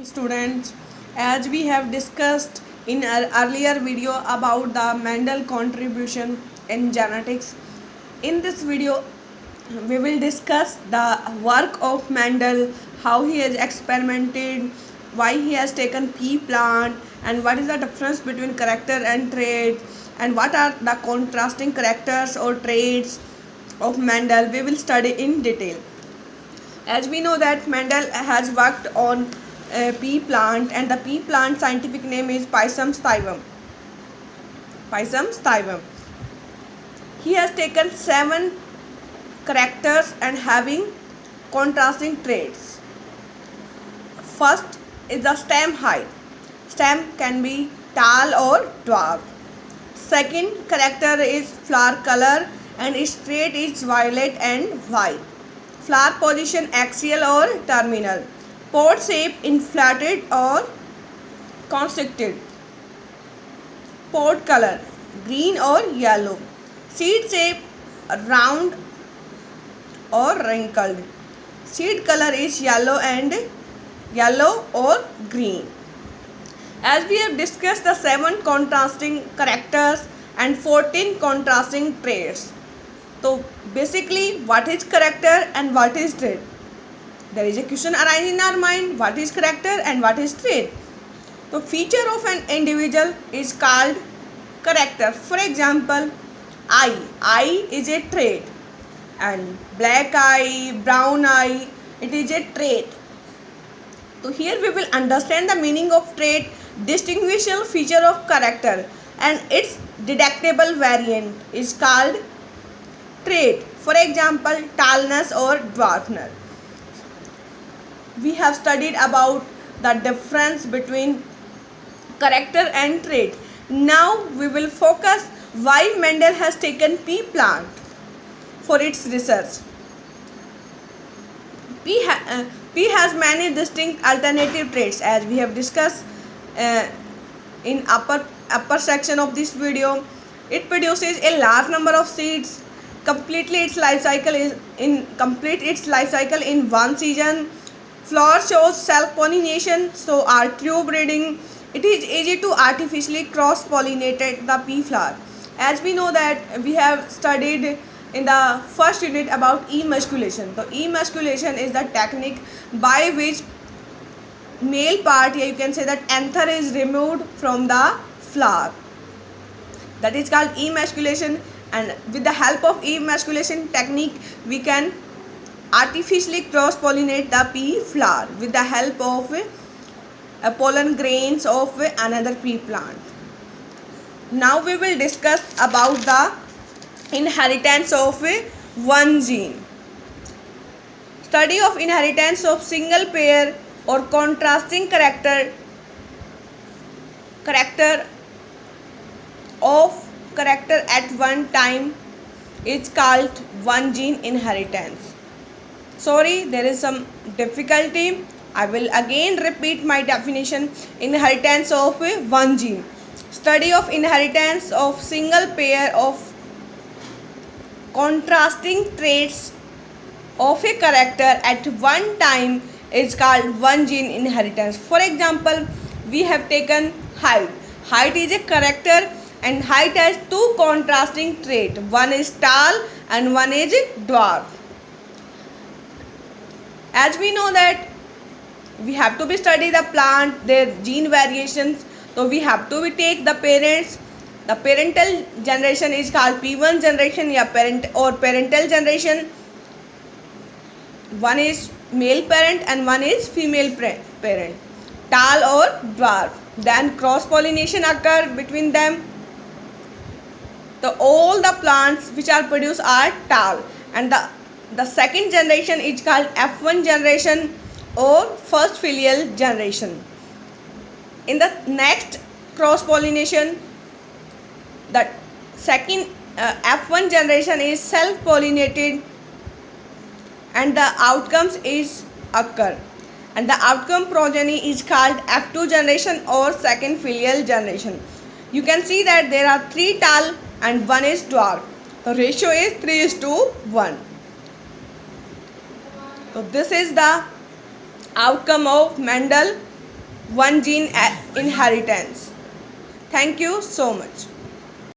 Students, as we have discussed in our earlier video about the Mendel contribution in genetics, in this video we will discuss the work of Mendel, how he has experimented, why he has taken pea plant, and what is the difference between character and trait, and what are the contrasting characters or traits of Mendel. We will study in detail. As we know that Mendel has worked on pea plant, and the pea plant scientific name is Pisum stivum. Pisum stivum. He has taken 7 characters and having contrasting traits. First is the stem height. Stem can be tall or dwarf. Second character is flower color, and its trait is violet and white. Flower position axial or terminal. Pod shape inflated or constricted. Pod color green or yellow. Seed shape round or wrinkled. Seed color is yellow or green. As we have discussed the 7 contrasting characters and 14 contrasting traits. So basically, what is character and what is trait? There is a question arising in our mind, what is character and what is trait? So feature of an individual is called character. For example, eye is a trait, and black eye, brown eye, it is a trait. So here we will understand the meaning of trait, distinguishable feature of character, and its detectable variant is called trait. For example, tallness or dwarfness. We have studied about the difference between character and trait. Now we will focus why Mendel has taken pea plant for its research. Pea has many distinct alternative traits, as we have discussed in upper section of this video. It produces a large number of seeds. Complete its life cycle in one season. Flower shows self-pollination, so are true breeding. It is easy to artificially cross-pollinate the pea flower. As we know that we have studied in the first unit about emasculation. So emasculation is the technique by which male part, here you can say that anther is removed from the flower. That is called emasculation, and with the help of emasculation technique we can artificially cross-pollinate the pea flower with the help of pollen grains of another pea plant. Now we will discuss about the inheritance of one gene. Study of inheritance of single pair or contrasting character at one time is called one gene inheritance. Sorry, there is some difficulty. I will again repeat my definition. Inheritance of one gene. Study of inheritance of single pair of contrasting traits of a character at one time is called one gene inheritance. For example, we have taken height. Height is a character, and height has 2 contrasting traits. One is tall and one is dwarf. As we know that we have to study the plant, their gene variations, so we have to take the parents. The parental generation is called P1 generation or parental generation. One is male parent and one is female parent, tall or dwarf. Then cross pollination occur between them. So all the plants which are produced are tall, and the second generation is called F1 generation or first filial generation. In the next cross pollination, the second F1 generation is self pollinated, and the outcomes is occur, and the outcome progeny is called F2 generation or second filial generation. You can see that there are 3 tall and 1 is dwarf. The ratio is 3:1. So this is the outcome of Mendel one gene inheritance. Thank you so much.